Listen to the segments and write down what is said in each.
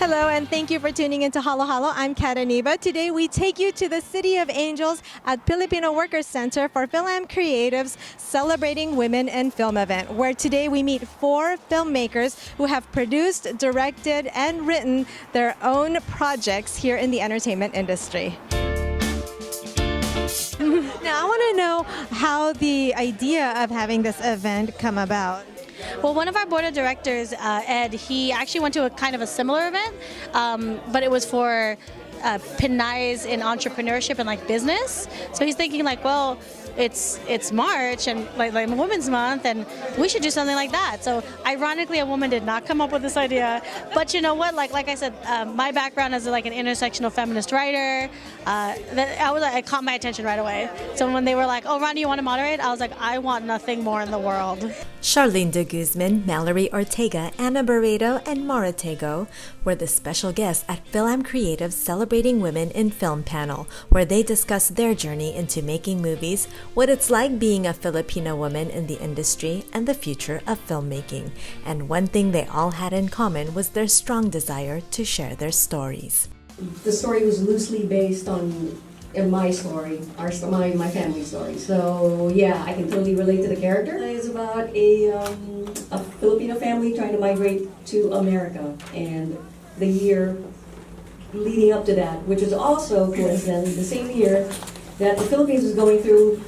Hello, and thank you for tuning into Halo Halo. I'm Iniba. Today we take you to the City of Angels at Filipino Workers Center for FilAm Creatives Celebrating Women in Film event, where today we meet 4 filmmakers who have produced, directed, and written their own projects here in the entertainment industry. Now, I want to know how the idea of having this event come about. Well, one of our board of directors, Ed, he actually went to a kind of a similar event, but it was for Pinays in entrepreneurship and like business. So he's thinking like, well, it's March and like Women's Month, and we should do something like that. So ironically, a woman did not come up with this idea, but you know what? Like I said, my background as like an intersectional feminist writer, it caught my attention right away. So when they were like, "Oh, Ron, do you want to moderate?" I was like, "I want nothing more in the world." Charlene DeGuzman, Mallorie Ortega, Barredo, and Maritte Go were the special guests at FilAm Creatives Celebrating Women in Film panel, where they discussed their journey into making movies, what it's like being a Filipino woman in the industry, and the future of filmmaking. And one thing they all had in common was their strong desire to share their stories. The story was loosely based on my story, my family story. So yeah, I can totally relate to the character. It's about a Filipino family trying to migrate to America, and the year leading up to that, which was also coincidentally the same year that the Philippines was going through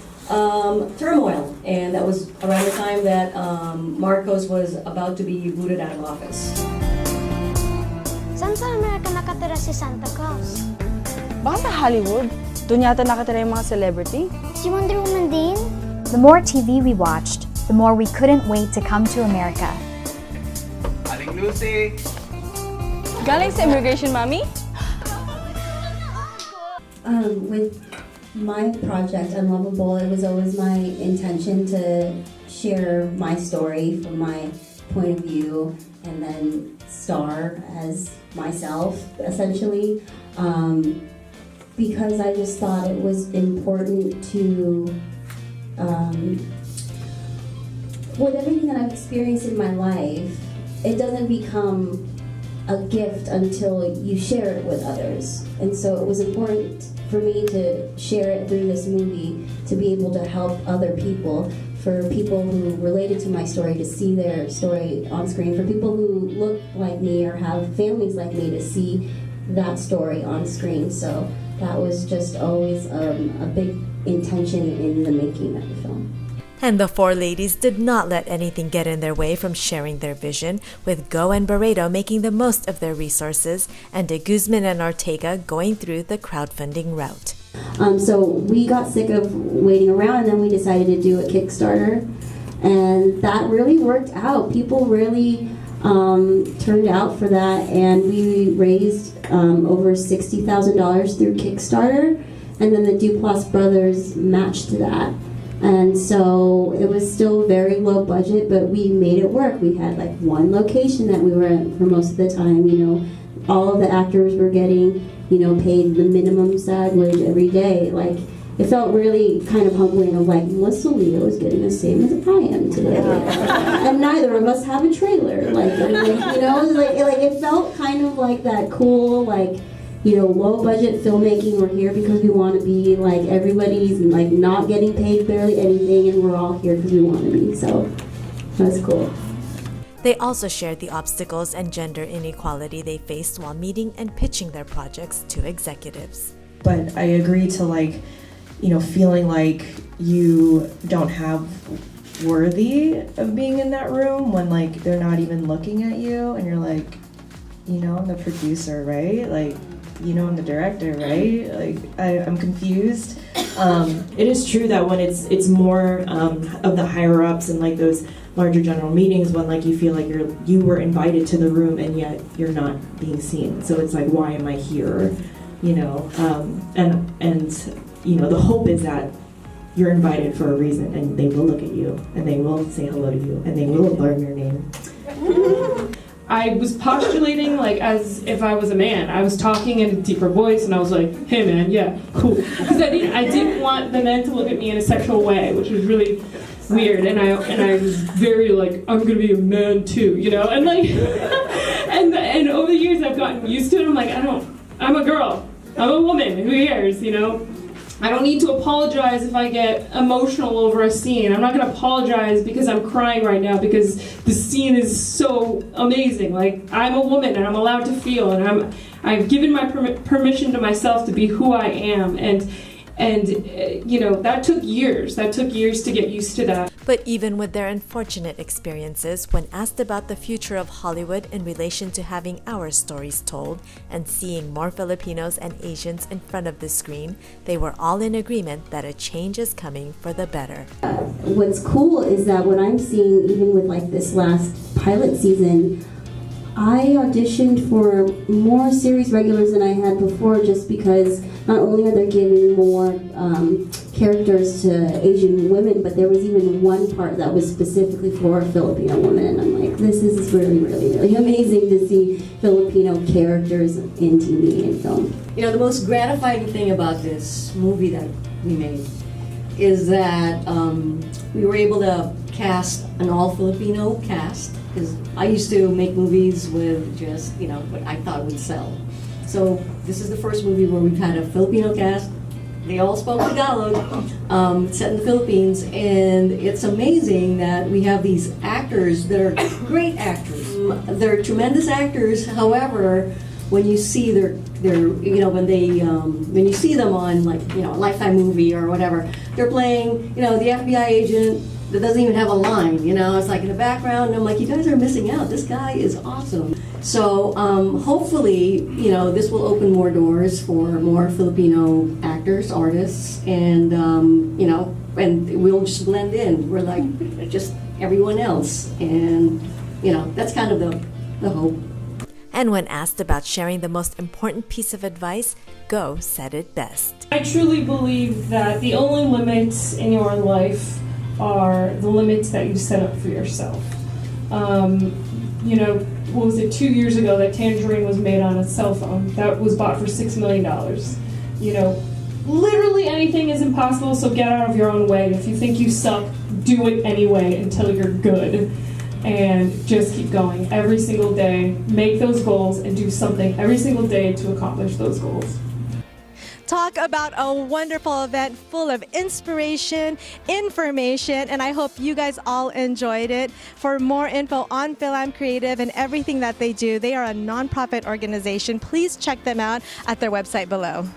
turmoil, and that was around the time that Marcos was about to be booted out of office. Saan sa Amerika nakatira si Santa Claus? Baka sa Hollywood. Doon yata nakatira yung mga celebrity. Si Wonder Woman din? The more TV we watched, the more we couldn't wait to come to America. Aling Lucy! Galing sa immigration, Mami? With my project, Unlovable, it was always my intention to share my story from my point of view and then star as myself, essentially. Because I just thought it was important to, with everything that I've experienced in my life, it doesn't become a gift until you share it with others. And so it was important for me to share it through this movie, to be able to help other people, for people who related to my story to see their story on screen, for people who look like me or have families like me to see that story on screen. So that was just always a big intention in the making of the film. And the 4 ladies did not let anything get in their way from sharing their vision, with Go and Barredo making the most of their resources, and DeGuzman and Ortega going through the crowdfunding route. So we got sick of waiting around, and then we decided to do a Kickstarter, and that really worked out. People really turned out for that, and we raised over $60,000 through Kickstarter, and then the Duplass brothers matched that. And so it was still very low budget, but we made it work. We had like one location that we were at for most of the time. You know, all of the actors were getting, paid the minimum SAG wage every day. Like, it felt really kind of humbling of like, Melissa Leo is getting the same as I am today. And neither of us have a trailer. It felt kind of like that cool, low budget filmmaking. We're here because we want to be like everybody's like not getting paid barely anything, and we're all here because we want to be. So that's cool. They also shared the obstacles and gender inequality they faced while meeting and pitching their projects to executives. But I agree to feeling like you don't have worthy of being in that room when they're not even looking at you, and you're like, I'm the producer, right? I'm the director, right? I'm confused. It is true that when it's more of the higher ups and those larger general meetings, when you feel like you were invited to the room and yet you're not being seen. So it's like, why am I here? The hope is that you're invited for a reason, and they will look at you, and they will say hello to you, and they will learn your name. I was postulating as if I was a man. I was talking in a deeper voice, and I was like, "Hey, man, yeah, cool." Because I didn't want the men to look at me in a sexual way, which was really weird. And I was very I'm gonna be a man too, and And over the years I've gotten used to it. I'm like, I'm a girl. I'm a woman. Who cares, you know? I don't need to apologize if I get emotional over a scene. I'm not going to apologize because I'm crying right now because the scene is so amazing. Like, I'm a woman and I'm allowed to feel, and I've given my permission to myself to be who I am. And you know, that took years. That took years to get used to that. But even with their unfortunate experiences, when asked about the future of Hollywood in relation to having our stories told and seeing more Filipinos and Asians in front of the screen, they were all in agreement that a change is coming for the better. What's cool is that what I'm seeing, even with like this last pilot season, I auditioned for more series regulars than I had before, just because not only are they giving more characters to Asian women, but there was even one part that was specifically for Filipino women, and I'm like, this is really, really, really amazing to see Filipino characters in TV and film. You know, the most gratifying thing about this movie that we made is that we were able to cast an all-Filipino cast, because I used to make movies with just, you know, what I thought would sell. So this is the first movie where we've had a Filipino cast. They all spoke Tagalog, set in the Philippines, and it's amazing that we have these actors that are great actors. They're tremendous actors. However, when you see their you know, when you see them on, like, you know, a Lifetime movie or whatever, they're playing, you know, the FBI agent that doesn't even have a line, you know, it's like in the background, and I'm like, you guys are missing out. This guy is awesome. So hopefully, you know, this will open more doors for more Filipino actors, artists, and you know, and we'll just blend in. We're like just everyone else, and you know, that's kind of the hope. And when asked about sharing the most important piece of advice, Go said it best. I truly believe that the only limits in your life are the limits that you set up for yourself. You know, what was it, 2 years ago that Tangerine was made on a cell phone that was bought for $6 million. You know, literally anything is impossible, so get out of your own way. If you think you suck, do it anyway until you're good. And just keep going every single day. Make those goals and do something every single day to accomplish those goals. Talk about a wonderful event full of inspiration, information, and I hope you guys all enjoyed it. For more info on FilAm Creative and everything that they do, they are a nonprofit organization. Please check them out at their website below.